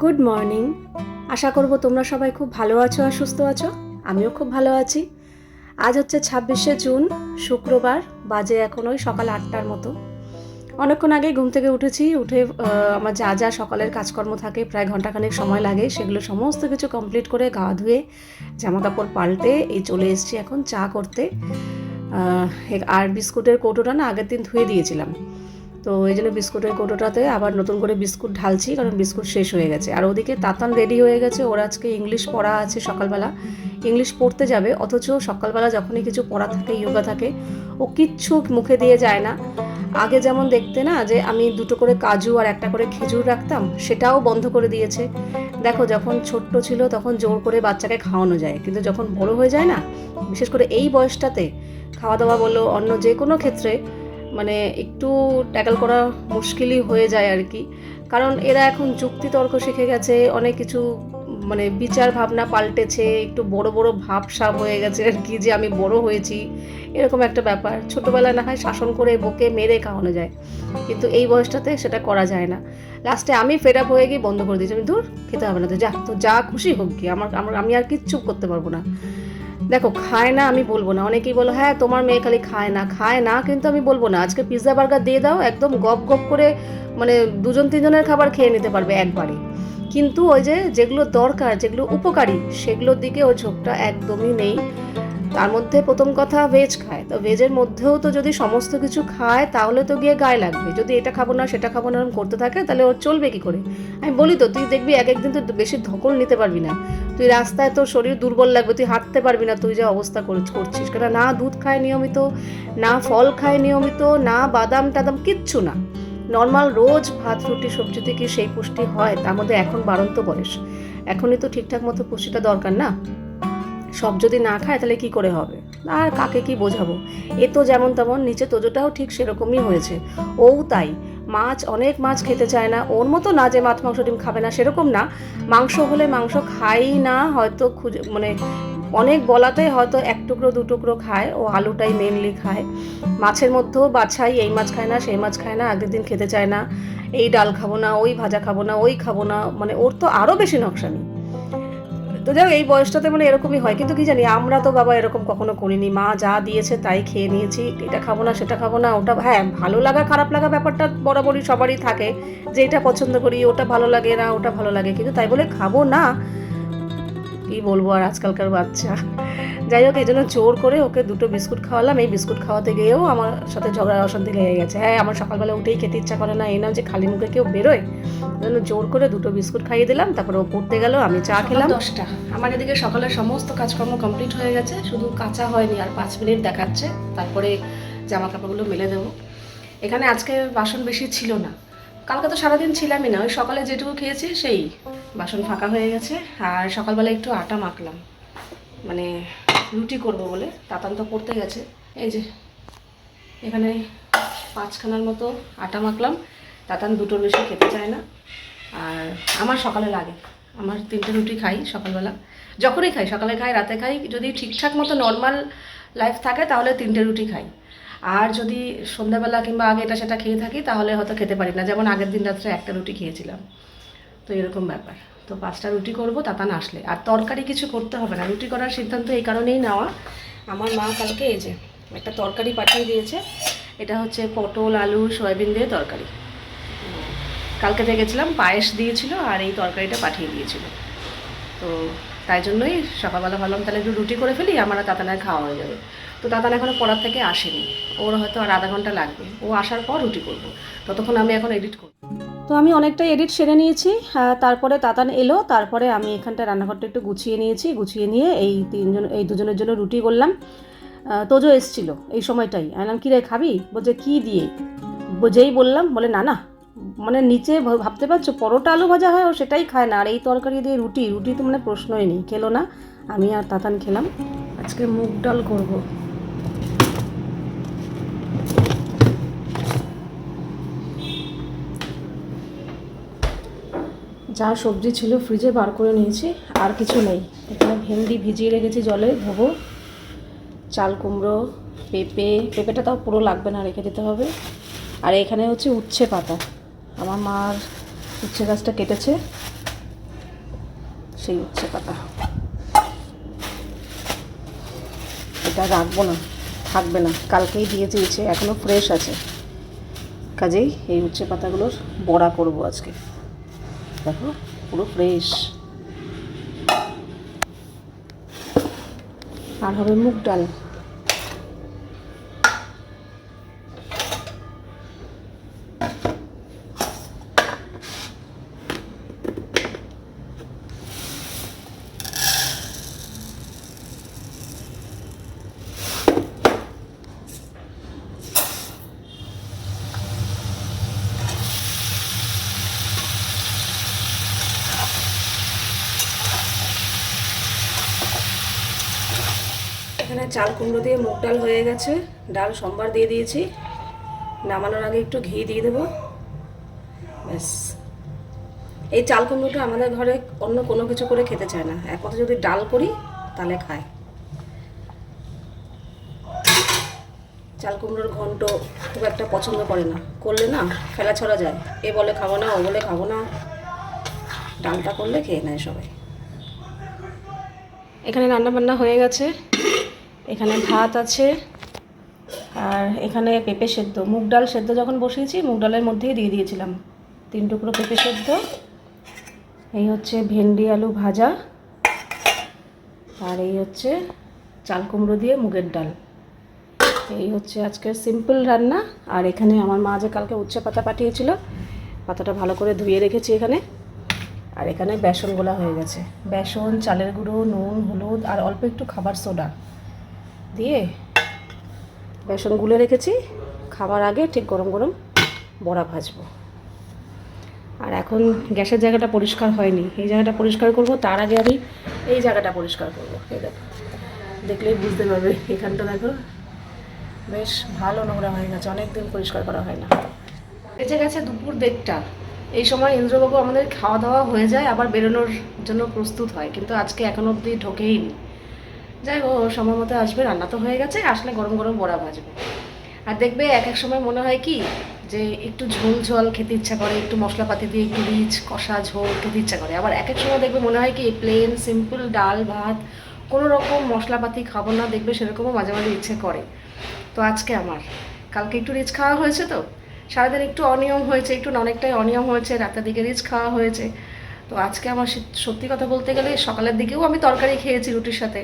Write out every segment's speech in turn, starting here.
Good morning. আশা করব তোমরা সবাই খুব ভালো আছো আর সুস্থ আছো। আমিও খুব ভালো আছি। আজ হচ্ছে 26শে জুন, শুক্রবার। বাজে এখন ওই সকাল 8টার মতো। অনেকক্ষণ আগে ঘুম থেকে উঠে আমার যা যা সকালের কাজকর্ম থাকে, প্রায় ঘন্টাখানেক সময় লাগে, সেগুলো সমস্ত কিছু কমপ্লিট করে গা ধুয়ে জামা কাপড় পাল্টে এই চলে এসেছি এখন চা করতে। আর বিস্কুটের কৌটোটা না আগের দিন ধুয়ে দিয়েছিলাম, তো এই জন্য বিস্কুটের কৌটোটাতে আবার নতুন করে বিস্কুট ঢালছি, কারণ বিস্কুট শেষ হয়ে গেছে। আর ওদিকে তাতান রেডি হয়ে গেছে, ওর আজকে ইংলিশ পড়া আছে সকালবেলা, ইংলিশ পড়তে যাবে। অথচ সকালবেলা যখনই কিছু পড়া থাকে, যোগা থাকে, ও কিচ্ছু মুখে দিয়ে যায় না। আগে যেমন দেখতে না যে আমি দুটো করে কাজু আর একটা করে খেজুর রাখতাম, সেটাও বন্ধ করে দিয়েছে। দেখো, যখন ছোট্ট ছিল তখন জোর করে বাচ্চাকে খাওয়ানো যায়, কিন্তু যখন বড় হয়ে যায় না, বিশেষ করে এই বয়সটাতে খাওয়া দাওয়া বলো, অন্য যে কোনো ক্ষেত্রে মানে একটু ট্যাকল করা মুশকিলই হয়ে যায় আর কি। কারণ এরা এখন যুক্তি তর্ক শিখে গেছে, অনেক কিছু মানে বিচার ভাবনা পাল্টেছে, একটু বড় বড় ভাবসাব হয়ে গেছে আর কি, যে আমি বড় হয়েছি এরকম একটা ব্যাপার। ছোটোবেলায় না হয় শাসন করে বকে মেরে খাওয়ানো যায়, কিন্তু এই বয়সটাতে সেটা করা যায় না। লাস্টে আমি ফেড আপ হয়ে গিয়ে বন্ধ করে দিয়েছি, আমি দূর খেতে হবে না, তো যা, তো যা খুশি হোক কি, আমি আর কিচ্ছু করতে পারবো না। দেখো, খায় না আমি বলবো না, অনেকেই বলো হ্যাঁ তোমার মেয়ে খালি খায় না, খায় না, কিন্তু আমি বলবো না আজকে পিৎজা বার্গার দিয়ে দাও, একদম গপ গপ করে মানে দুজন তিনজনের খাবার খেয়ে নিতে পারবে একবারে। কিন্তু ওই যে যেগুলো দরকার, যেগুলো উপকারী, সেগুলোর দিকে ওর ঝোঁকটা একদমই নেই। তার মধ্যে প্রথম কথা ভেজ খায়, তো ভেজের মধ্যেও তো যদি সমস্ত কিছু খায় তাহলে তো গিয়ে গায়ে লাগবে। যদি এটা খাবো না সেটা খাবো না এরকম করতে থাকে, তাহলে ওর চলবে কি করে? আমি বলি তো, তুই দেখবি এক একদিন তুই বেশি ধকল নিতে পারবি না, তুই রাস্তায় তোর শরীর দুর্বল লাগবে, তুই হাঁটতে পারবি না, তুই যা অবস্থা করছিস। কেন না দুধ খায় নিয়মিত, না ফল খায় নিয়মিত, না বাদাম টাদাম, কিচ্ছু না। নর্মাল রোজ ভাত রুটি সবজিতে কি সেই পুষ্টি হয়? তার মধ্যে এখন বাড়ন্ত বয়স, এখনই তো ঠিকঠাক মতো পুষ্টিটা দরকার না। সব যদি না খায় তাহলে কি করে হবে? আর কাকে কি বোঝাবো? এ তো যেমন তেমন, নিচে তোজোটাও ঠিক সেরকমই হয়েছে। ও তাই মাছ, অনেক মাছ খেতে চায় না। ওর মতো না যে মাছ মাংস ডিম খাবে না, সেরকম না। মাংস হলে মাংস খাই না হয়তো, মানে অনেক বলাতে হয়তো এক টুকরো দু টুকরো খায়, ও আলুটাই মেনলি খায়। মাছের মধ্যেও বাছাই, এই মাছ খায় না, সেই মাছ খায় না, আগের দিন খেতে চায় না, এই ডাল খাবো না, ওই ভাজা খাবো না, ওই খাবো না, মানে ওর তো আরও বেশি নকশানি। তো যাই হোক, এই বয়সটাতে মানে এরকমই হয়, কিন্তু কি জানি, আমরা তো বাবা এরকম কখনো করিনি। মা যা দিয়েছে তাই খেয়ে নিয়েছি, এটা খাবো না সেটা খাবো না, ওটা হ্যাঁ ভালো লাগা খারাপ লাগা ব্যাপারটা বরাবরই সবারই থাকে, যে এটা পছন্দ করি, ওটা ভালো লাগে না, ওটা ভালো লাগে, কিন্তু তাই বলে খাবো না, কি বলবো আর আজকালকার বাচ্চা। যাই হোক, এই জন্য জোর করে ওকে দুটো বিস্কুট খাওয়ালাম। এই বিস্কুট খাওয়াতে গিয়েও আমার সাথে ঝগড়া অশান্তি লেগে গেছে। হ্যাঁ, আমার সকালবেলা উঠেই খেতে ইচ্ছা করে না, এই না যে খালি মুখে কেউ বেরোয়। জন্য জোর করে দুটো বিস্কুট খাইয়ে দিলাম, তারপরে ও পড়তে গেল, আমি চা খেলাম। 10টা আমার এদিকে সকালের সমস্ত কাজকর্ম কমপ্লিট হয়ে গেছে, শুধু কাঁচা হয়নি, আর 5 মিনিট দেখাচ্ছে, তারপরে জামা কাপড়গুলো মেলে দেবো। এখানে আজকে বাসন বেশি ছিল না, কালকে তো সারাদিন ছিলামই না, ওই সকালে যেটুকু খেয়েছি সেই বাসন ফাঁকা হয়ে গেছে। আর সকালবেলা একটু আটা মাখলাম, মানে রুটি করব বলে। তাতান তো পড়তে গেছে, এই যে এখানে 5খানার মতো আটা মাখলাম। তাতান দুটোর বেশি খেতে চায় না, আর আমার সকালে লাগে। আমার 3টে রুটি খাই সকালবেলা, যখনই খাই, সকালে খাই, রাতে খাই। যদি ঠিকঠাক মতো নর্মাল লাইফ থাকে তাহলে 3টে রুটি খাই, আর যদি সন্ধ্যাবেলা কিংবা আগে এটা সেটা খেয়ে থাকি তাহলে হয়তো খেতে পারি না, যেমন আগের দিন রাত্রে একটা রুটি খেয়েছিলাম। তো এরকম ব্যাপার। তো 5টা রুটি করব তাতান আসলে, আর তরকারি কিছু করতে হবে না। রুটি করার সিদ্ধান্ত এই কারণেই নেওয়া, আমার মা কালকে এই যে একটা তরকারি পাঠিয়ে দিয়েছে, এটা হচ্ছে পটল আলু সয়াবিন দিয়ে তরকারি। কালকে দেখেছিলাম পায়েস দিয়েছিল, আর এই তরকারিটা পাঠিয়ে দিয়েছিল। তো তাই জন্যই সকালবেলা ভাবলাম তাহলে একটু রুটি করে ফেলি, আমার আর তাতানের খাওয়া হয়ে যাবে। তো তাতান এখনও পড়ার থেকে আসেনি, ওর হয়তো আর আধা ঘন্টা লাগবে, ও আসার পর রুটি করব। ততক্ষণ আমি এখন এডিট করব। তো আমি অনেকটা এডিট সেরে নিয়েছি, তারপরে তাতান এলো, তারপরে আমি এখানটা রান্নাঘরটা একটু গুছিয়ে নিয়েছি, গুছিয়ে নিয়ে এই দুজনের জন্য রুটি করলাম। তোজো এসছিল এই সময়টাই, আমি কী রে খাবি? বলছে কী দিয়ে? যেই বললাম, বলে না না, মানে নিচে ভাবতে পারছো পরোটা আলু ভাজা হয়, ও সেটাই খায় না, আর এই তরকারি দিয়ে রুটি, রুটি তো মানে প্রশ্নই নেই, খেলো না। আমি আর তাতান খেলাম। আজকে মুগ ডাল করব। যা সবজি ছিল ফ্রিজে বার করে নিয়েছি, আর কিছু নেই। এখানে ভেন্ডি ভিজিয়ে রেখেছি জলে, ধোবো। চাল কুমড়ো, পেঁপেটা তাও পুরো লাগবে না, রেখে দিতে হবে। আর এখানে হচ্ছে উচ্ছে পাতা, আমার মার উচ্ছে গাছটা কেটেছে, সেই উচ্ছে পাতা। এটা রাখবো না, থাকবে না, কালকেই দিয়ে দিয়েছে, এখনও ফ্রেশ আছে। কাজেই এই উচ্ছে পাতাগুলোর বড়া করব আজকে। দেখো পুরো ফ্রেশ। আর হবে মুগ ডাল। এখানে চাল কুমড়ো দিয়ে মুগ ডাল হয়ে গেছে। ডাল সোমবার দিয়ে দিয়েছি। নামানোর আগে একটু ঘি দিয়ে দেবো, ব্যাস। এই চাল কুমড়োটা আমাদের ঘরে অন্য কোনো কিছু করে খেতে চায় না, একমাত্র যদি ডাল করি তাহলে খায়। চাল কুমড়োর ঘন্ট খুব একটা পছন্দ করে না, করলে না ফেলা ছড়া যায়। এ বলে খাবো না, ও বলে খাবো না। ডালটা করলে খেয়ে নেয় সবাই। এখানে রান্না বান্না হয়ে গেছে। এখানে ভাত আছে, আর এখানে পেঁপে সেদ্ধ। মুগ ডাল সেদ্ধ যখন বসিয়েছি, মুগ ডালের মধ্যেই দিয়ে দিয়েছিলাম 3 টুকরো পেঁপে সেদ্ধ। এই হচ্ছে ভেন্ডি আলু ভাজা, আর এই হচ্ছে চাল কুমড়ো দিয়ে মুগের ডাল। এই হচ্ছে আজকের সিম্পল রান্না। আর এখানে আমার মা যে কালকে উচ্ছে পাতা পাঠিয়েছিল, পাতাটা ভালো করে ধুয়ে রেখেছি এখানে। আর এখানে বেসন গোলা হয়ে গেছে। বেসন, চালের গুঁড়ো, নুন, হলুদ আর অল্প একটু খাবার সোডা দিয়ে বেসন গুলে রেখেছি। খাবার আগে ঠিক গরম গরম বড়া ভাজবো। আর এখন গ্যাসের জায়গাটা পরিষ্কার হয়নি, এই জায়গাটা পরিষ্কার করব। তার আগে আমি এই জায়গাটা পরিষ্কার করবো। এই দেখো, দেখলেই বুঝতে পারবে। এখানটা দেখো বেশ ভালো নোংরা হয়ে গেছে, অনেক দিন পরিষ্কার করা হয় না। বেঁচে গেছে দুপুর 1:30। এই সময় ইন্দ্রবাবু আমাদের খাওয়া দাওয়া হয়ে যায়, আবার বেরোনোর জন্য প্রস্তুত হয়, কিন্তু আজকে এখনো অবধি ঢোকেই নি। যাই হোক, সময় মতো আসবে, রান্না তো হয়ে গেছে, আসলে গরম গরম বড়া ভাজবে। আর দেখবে এক এক সময় মনে হয় কি যে একটু ঝোল ঝোল খেতে ইচ্ছা করে, একটু মশলাপাতি দিয়ে একটু রিচ কষা ঝোল খেতে ইচ্ছা করে। আবার এক এক সময় দেখবে মনে হয় কি প্লেন সিম্পল ডাল ভাত, কোনো রকম মশলাপাতি খাবো না, দেখবে সেরকমও মাঝে মাঝে ইচ্ছে করে। তো আজকে আমার কালকে একটু রিচ খাওয়া হয়েছে, তো সারাদিন একটু অনিয়ম হয়েছে, একটু অনেকটাই অনিয়ম হয়েছে, রাতের দিকে রিচ খাওয়া হয়েছে। তো আজকে আমার সত্যি কথা বলতে গেলে সকালের দিকেও আমি তরকারি খেয়েছি রুটির সাথে।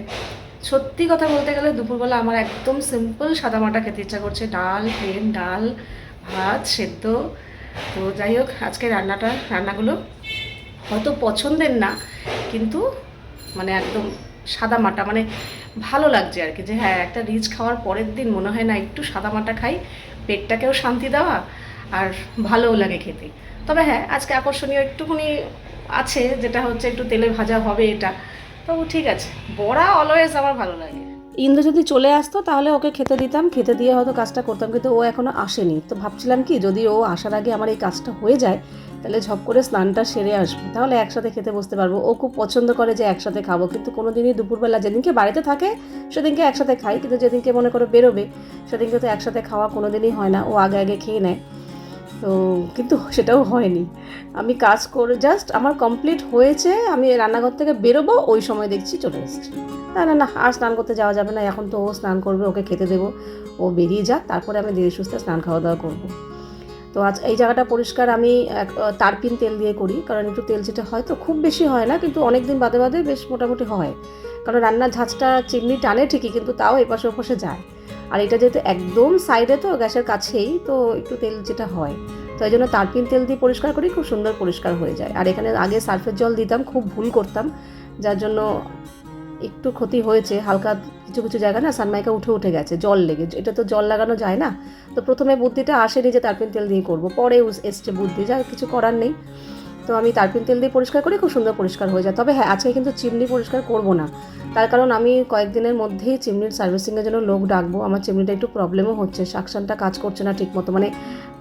সত্যি কথা বলতে গেলে দুপুরবেলা আমার একদম সিম্পল সাদামাটা খেতে ইচ্ছা করছে, ডাল, প্লেন ডাল, ভাত সেদ্ধ। তো যাই হোক, আজকে রান্নাগুলো হয়তো পছন্দের না, কিন্তু মানে একদম সাদামাটা, মানে ভালো লাগছে আর কি। যে হ্যাঁ, একটা রিচ খাওয়ার পরের দিন মনে হয় না একটু সাদামাটা খাই, পেটটাকেও শান্তি দেওয়া আর ভালোও লাগে খেতে। তবে হ্যাঁ, আজকে আকর্ষণীয় একটুখানি আছে, যেটা হচ্ছে একটু তেলে ভাজা হবে এটা। তো ঠিক আছে, বড়া অলওয়েজ আমার ভালো লাগে। ইন্দ্র যদি চলে আসতো তাহলে ওকে খেতে দিতাম, খেতে দিয়ে হয়তো কাজটা করতাম, কিন্তু ও এখনও আসেনি। তো ভাবছিলাম কি, যদি ও আসার আগে আমার এই কাজটা হয়ে যায়, তাহলে ঝপ করে স্নানটা সেরে আসবো, তাহলে একসাথে খেতে বসতে পারবো। ও খুব পছন্দ করে যে একসাথে খাবো, কিন্তু কোনো দিনই দুপুরবেলা, যেদিনকে বাড়িতে থাকে সেদিনকে একসাথে খাই, কিন্তু যেদিনকে মনে করে বেরোবে সেদিনকে তো একসাথে খাওয়া কোনো দিনই হয় না, ও আগে আগে খেয়ে নেয়। তো কিন্তু সেটাও হয়নি। আমি কাজ করে জাস্ট আমার কমপ্লিট হয়েছে, আমি রান্নাঘর থেকে বেরোবো, ওই সময় দেখছি চলে এসেছি। না না না, আর স্নান করতে যাওয়া যাবে না, এখন তো ও স্নান করবে, ওকে খেতে দেবো, ও বেরিয়ে যাক, তারপরে আমি ধীরে সুস্থে স্নান খাওয়া দাওয়া করবো। তো আজ এই জায়গাটা পরিষ্কার আমি তারপিন তেল দিয়ে করি, কারণ একটু তেল যেটা হয় তো খুব বেশি হয় না, কিন্তু অনেক দিন বাদে বাদে বেশ মোটামুটি হয়। কারণ রান্নার ঝাঁঝটা চিমনি টানে ঠিকই, কিন্তু তাও এপাশে ওপাশে যায়। আর এটা যেহেতু একদম সাইডে, তো গ্যাসের কাছেই, তো একটু তেল যেটা হয়, তো এই জন্য তারপিন তেল দিয়ে পরিষ্কার করি, খুব সুন্দর পরিষ্কার হয়ে যায়। আর এখানে আগে সার্ফের জল দিতাম, খুব ভুল করতাম, যার জন্য একটু ক্ষতি হয়েছে হালকা। কিছু কিছু জায়গা না সানমাইকা উঠে গেছে জল লেগে, এটা তো জল লাগানো যায় না। তো প্রথমে বুদ্ধিটা আসেনি যে তারপিন তেল দিয়ে করবো, পরে এসছে বুদ্ধি, যা কিছু করার নেই। তো আমি তারপিন তেল দিয়ে পরিষ্কার করি, খুব সুন্দর পরিষ্কার হয়ে যায়। তবে হ্যাঁ, আজকে কিন্তু চিমনি পরিষ্কার করব না, তার কারণ আমি কয়েকদিনের মধ্যেই চিমনির সার্ভিসিংয়ের জন্য লোক ডাকবো। আমার চিমনিটা একটু প্রবলেমও হচ্ছে, সাকশনটা কাজ করছে না ঠিক মতো, মানে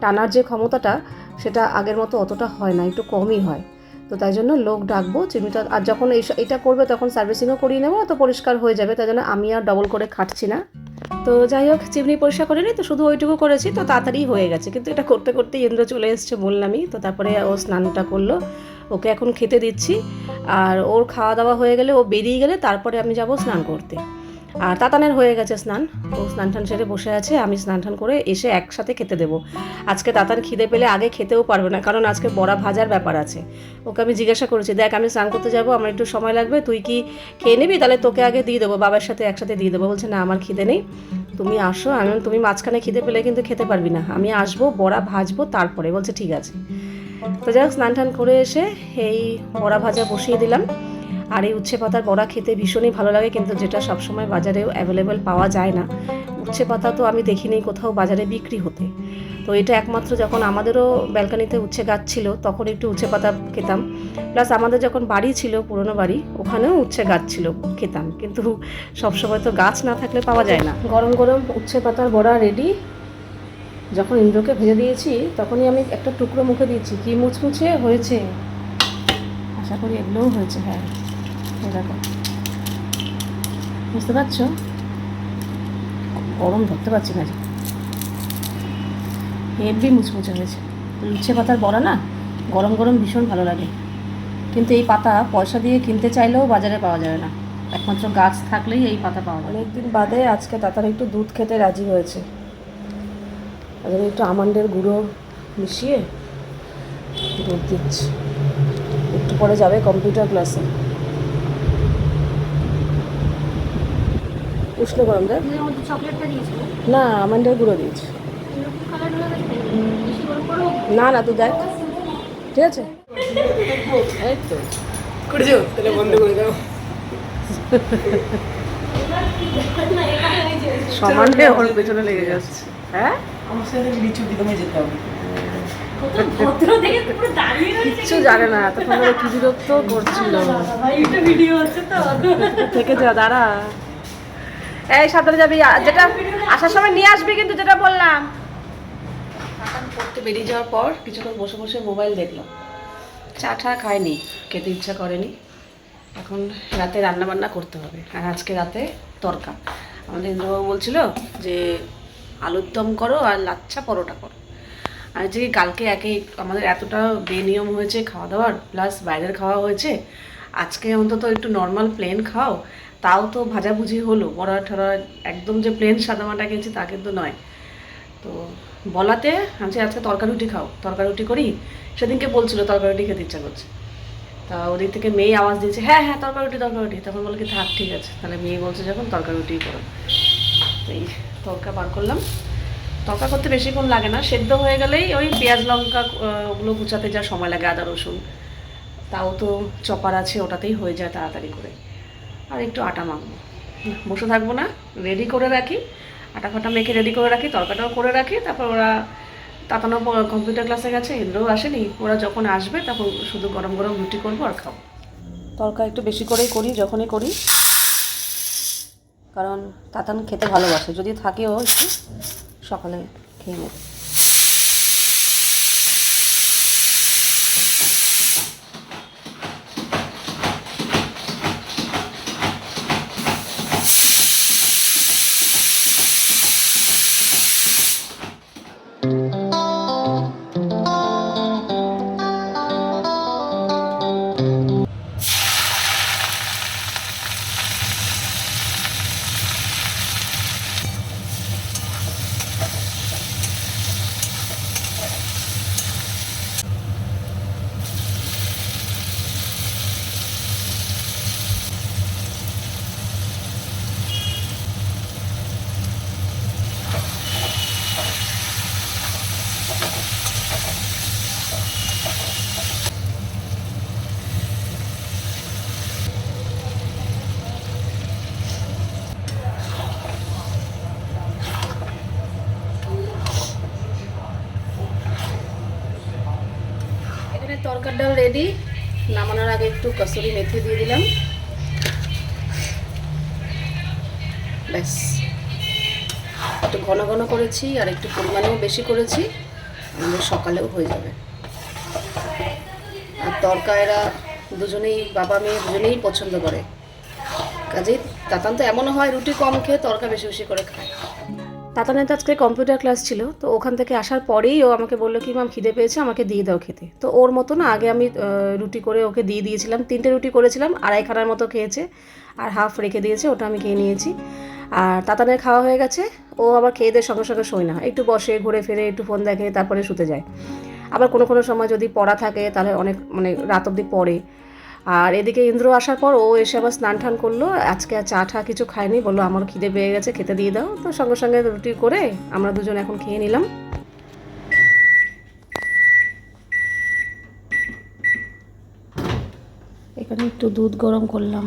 টানার যে ক্ষমতাটা সেটা আগের মতো অতটা হয় না, একটু কমই হয়। তো তাই জন্য লোক ডাকবো চিমনিটা, আর যখন এটা করবে তখন সার্ভিসিংও করিয়ে নেবো, তো পরিষ্কার হয়ে যাবে। তাই জন্য আমি আর ডবল করে খাটছি না। তো যাই হোক, চিমনি পরিষ্কার করে নিই, তো শুধু ওইটুকু করেছি, তো তাড়াতাড়ি হয়ে গেছে। কিন্তু এটা করতে করতে ইন্দ্র চলে এসছে বললামই, তো তারপরে ও স্নানটা করলো, ওকে এখন খেতে দিচ্ছি। আর ওর খাওয়া দাওয়া হয়ে গেলে, ও বেরিয়ে গেলে তারপরে আমি যাব স্নান করতে। আর তাতানের হয়ে গেছে স্নান, ও স্নান টান সেরে বসে আছে, আমি স্নান টান করে এসে একসাথে খেতে দেবো। আজকে তাতান খিদে পেলে আগে খেতেও পারবে না, কারণ আজকে বড়া ভাজার ব্যাপার আছে। ওকে আমি জিজ্ঞাসা করেছি, দেখ আমি স্নান করতে যাবো, আমার একটু সময় লাগবে, তুই কি খেয়ে নিবি? তাহলে তোকে আগে দিয়ে দেবো, বাবার সাথে একসাথে দিয়ে দেবো। বলছে না, আমার খিদে নেই, তুমি আসো। আমি তুমি মাঝখানে খিদে পেলে কিন্তু খেতে পারবি না, আমি আসবো, বড়া ভাজবো তারপরে। বলছে ঠিক আছে। তো যাই হোক, স্নান টান করে এসে এই বড়া ভাজা বসিয়ে দিলাম। আর এই উচ্ছে পাতার বড়া খেতে ভীষণই ভালো লাগে, কিন্তু যেটা সবসময় বাজারেও অ্যাভেলেবেল পাওয়া যায় না। উচ্ছে পাতা তো আমি দেখিনি কোথাও বাজারে বিক্রি হতে, তো এটা একমাত্র যখন আমাদেরও ব্যালকানিতে উচ্ছে গাছ ছিল তখন একটু উচ্ছে পাতা খেতাম। প্লাস আমাদের যখন বাড়ি ছিল, পুরনো বাড়ি, ওখানেও উচ্ছে গাছ ছিল, খেতাম, কিন্তু সবসময় তো গাছ না থাকলে পাওয়া যায় না। গরম গরম উচ্ছে পাতার বড়া রেডি। যখন ইন্দ্রকে ভেজে দিয়েছি তখনই আমি একটা টুকরো মুখে দিয়েছি, কি মুচমুচে হয়েছে, আশা করি এগুলোও হয়েছে। হ্যাঁ, দেখো, বুঝতে পারছো, গরম ধরতে পারছি না, হেভি মুচমুচে হয়েছে। উচ্ছে পাতার বড়া না গরম গরম ভীষণ ভালো লাগে, কিন্তু এই পাতা পয়সা দিয়ে কিনতে চাইলেও বাজারে পাওয়া যাবে না, একমাত্র গাছ থাকলেই এই পাতা পাওয়া যায়। অনেকদিন বাদে আজকে তাতার একটু দুধ খেতে রাজি হয়েছে, তাদের একটু আমন্ডের গুঁড়ো মিশিয়ে দুধ দিচ্ছি। একটু পরে যাবে কম্পিউটার ক্লাসে। উষ্ণ গরম দেয় না, আমন্ডের গুঁড়ো দিয়েছি। না না, তুই দেখ, ঠিক আছে। এই তো করেছো, তাহলে বন্ধ করে দাও। সমানে ওর পেছনে লেগে যাচ্ছে। হ্যাঁ, আমার সাথে লিচু দিদমে যেতে হবে। কিচ্ছু জানে না, তখন ওরা কি বিরক্ত করছিল। থেকে যা, দাঁড়া, এই সাবধানে যাবি, যেটা আসার সময় নিয়ে আসবি কিন্তু, যেটা বললাম। পড়তে বেরিয়ে যাওয়ার পর কিছুক্ষণ বসে বসে মোবাইল দেখলাম, চা টা খায়নি, খেতে ইচ্ছা করেনি। এখন রাতে রান্না বান্না করতে হবে, আর আজকে রাতে তরকা। আমাদের ইন্দ্রবাবু বলছিল যে আলুর দম করো আর লাচ্ছা পরোটা করো। আর যে কালকে আমাদের এতটা বেনিয়ম হয়েছে খাওয়া দাওয়ার, প্লাস বাইরের খাওয়া হয়েছে, আজকে অন্তত একটু নর্মাল প্লেন খাও। তাও তো ভাজাভুজি হলো, বড়া ঠড়া, একদম যে প্লেন সাদামাটা খেয়েছি তা কিন্তু নয়। তো বলাতে আমি আজকে তরকারুটি খাও, তরকারুটি করি। সেদিনকে বলছিল তরকারুটি খেতে ইচ্ছা করছে, তা ওদিক থেকে মেয়ে আওয়াজ দিয়েছে, হ্যাঁ হ্যাঁ তরকারুটি তরকারুটি। তখন বলে কি থাক, ঠিক আছে, তাহলে মেয়ে বলছে যখন তরকারুটিই করো। এই তরকা বার করলাম। তরকা করতে বেশিক্ষণ লাগে না, সেদ্ধ হয়ে গেলেই ওই পেঁয়াজ লঙ্কা ওগুলো কুচাতে যা সময় লাগে, আদা রসুন, তাও তো চপার আছে, ওটাতেই হয়ে যায় তাড়াতাড়ি করে। আর একটু আটা মাখবো, বসে থাকবো না, রেডি করে রাখি, আটা ফাটা মেখে রেডি করে রাখি, তরকাটাও করে রাখি। তারপর ওরা তাতানো কম্পিউটার ক্লাসে গেছে, ইন্দ্রও আসেনি, ওরা যখন আসবে তখন শুধু গরম গরম রুটি করবো আর খাবো। তরকা একটু বেশি করেই করি যখনই করি, কারণ তাতান খেতে ভালোবাসে, যদি থাকেও একটু সকালে খেয়ে নেবে। তরকারিটাও রেডি, নামানোর আগে একটু কসুরি মেথি দিয়ে দিলাম, ব্যাস। একটু ঘন ঘন করেছি আর একটু পরিমাণেও বেশি করেছি, আমাদের সকালেও হয়ে যাবে। আর তরকা এরা দুজনেই, বাবা মেয়ে দুজনেই পছন্দ করে, কাজেই তাতান তো এমনও হয় রুটি কম খেয়ে তরকা বেশি বেশি করে খায়। তাতানের তো আজকে কম্পিউটার ক্লাস ছিল, তো ওখান থেকে আসার পরেই ও আমাকে বললো কি মাম খিদে পেয়েছে, আমাকে দিয়ে দাও খেতে। তো ওর মতো না আগে আমি রুটি করে ওকে দিয়ে দিয়েছিলাম, 3টে রুটি করেছিলাম, 2.5খানার মতো খেয়েছে, আর হাফ রেখে দিয়েছে, ওটা আমি খেয়ে নিয়েছি। আর তাতানের খাওয়া হয়ে গেছে, ও আবার খেয়ে দিয়ে সঙ্গে সঙ্গে শোয় না, একটু বসে ঘুরে ফিরে একটু ফোন দেখে তারপরে শুতে যায়। আবার কোনো কোনো সময় যদি পড়া থাকে তাহলে অনেক মানে রাত অবধি পড়ে। আর এদিকে ইন্দ্র আসার পর ও এসে আবার স্নান টান করলো, আজকে আর চা ঠা কিছু খায়নি, বললো আমার খিদে পেয়ে গেছে খেতে দিয়ে দাও। তো সঙ্গে সঙ্গে রুটি করে আমরা দুজন এখন খেয়ে নিলাম। এখানে একটু দুধ গরম করলাম।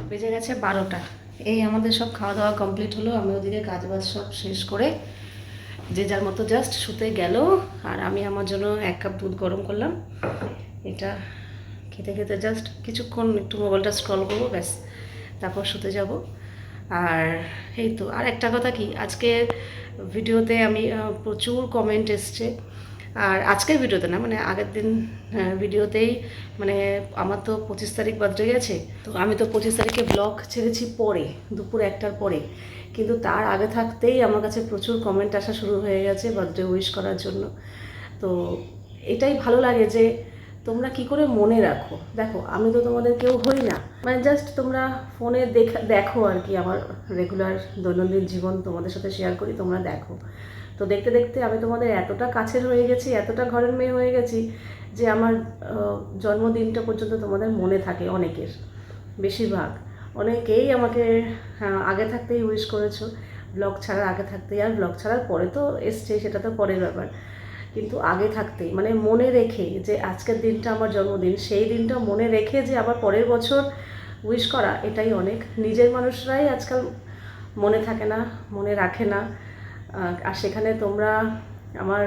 বেজে গেছে 12টা। এই আমাদের সব খাওয়া দাওয়া কমপ্লিট হলো, আমি ওদিকে কাজবাজ সব শেষ করে যে যার মতো জাস্ট শুতে গেল। আর আমি আমার জন্য 1 কাপ দুধ গরম করলাম, এটা খেতে খেতে জাস্ট কিছুক্ষণ একটু মোবাইলটা স্ক্রল করবো, ব্যাস তারপর শুতে যাব। আর এই তো, আর একটা কথা কি, আজকে ভিডিওতে আমি প্রচুর কমেন্ট এসছে, আর আজকের ভিডিওতে না মানে আগের দিন ভিডিওতেই, মানে আমার তো 25 তারিখ বার্থডে গেছে, তো আমি তো 25 তারিখে ব্লগ ছেড়েছি পরে, দুপুর 1টার পরে, কিন্তু তার আগে থাকতেই আমার কাছে প্রচুর কমেন্ট আসা শুরু হয়ে গেছে বার্থডে উইশ করার জন্য। তো এটাই ভালো লাগে যে তোমরা কি করে মনে রাখো। দেখো আমি তো তোমাদের কেউ হই না, মানে জাস্ট তোমরা ফোনে দেখো আর কি, আমার রেগুলার দৈনন্দিন জীবন তোমাদের সাথে শেয়ার করি, তোমরা দেখো। তো দেখতে দেখতে আমি তোমাদের এতটা কাছের হয়ে গেছি, এতটা ঘরের মেয়ে হয়ে গেছি যে আমার জন্মদিনটা পর্যন্ত তোমাদের মনে থাকে অনেকের, বেশিরভাগ। অনেকেই আমাকে আগে থাকতেই উইশ করেছো, ব্লগ ছাড়ার আগে থাকতেই। আর ব্লগ ছাড়ার পরে তো এসছে, সেটা তো পরের ব্যাপার, কিন্তু আগে থাকতেই মানে মনে রেখে যে আজকের দিনটা আমার জন্মদিন, সেই দিনটা মনে রেখে যে আবার পরের বছর উইশ করা, এটাই অনেক। নিজের মানুষরাই আজকাল মনে থাকে না, মনে রাখে না। আর সেখানে তোমরা আমার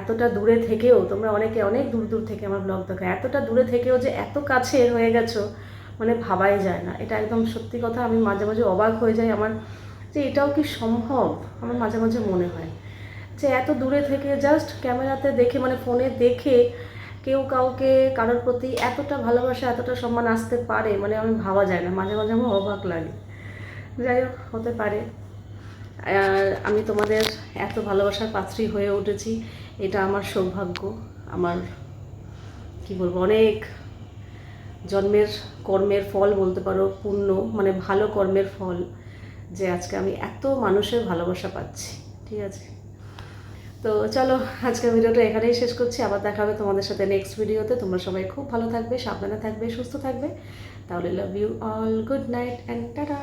এতটা দূরে থেকেও, তোমরা অনেকে অনেক দূর দূর থেকে আমার ব্লগ দেখো, এতটা দূরে থেকেও যে এত কাছে হয়ে গেছো, মানে ভাবাই যায় না। এটা একদম সত্যি কথা, আমি মাঝে মাঝে অবাক হয়ে যাই আমার, যে এটাও কি সম্ভব। আমার মাঝে মাঝে মনে হয় যে এত দূরে থেকে জাস্ট ক্যামেরাতে দেখে, মানে ফোনে দেখে কেউ কাউকে কারোর প্রতি এতটা ভালোবাসা, এতটা সম্মান আসতে পারে, মানে আমি ভাবা যায় না। মাঝে মাঝে আমার অবাক লাগে। যাই হোক, হতে পারে। আর আমি তোমাদের এত ভালোবাসার পাত্রী হয়ে উঠেছি, এটা আমার সৌভাগ্য, আমার কি বলবো, অনেক জন্মের কর্মের ফল বলতে পারো, পুণ্য, মানে ভালো কর্মের ফল, যে আজকে আমি এত মানুষের ভালোবাসা পাচ্ছি। ঠিক আছে, তো চলো আজকের ভিডিওটা এখানেই শেষ করছি, আবার দেখা হবে তোমাদের সাথে নেক্সট ভিডিওতে। তোমরা সবাই খুব ভালো থাকবে, সাবধানে থাকবে, সুস্থ থাকবে। তাহলে love you all, good night and tata.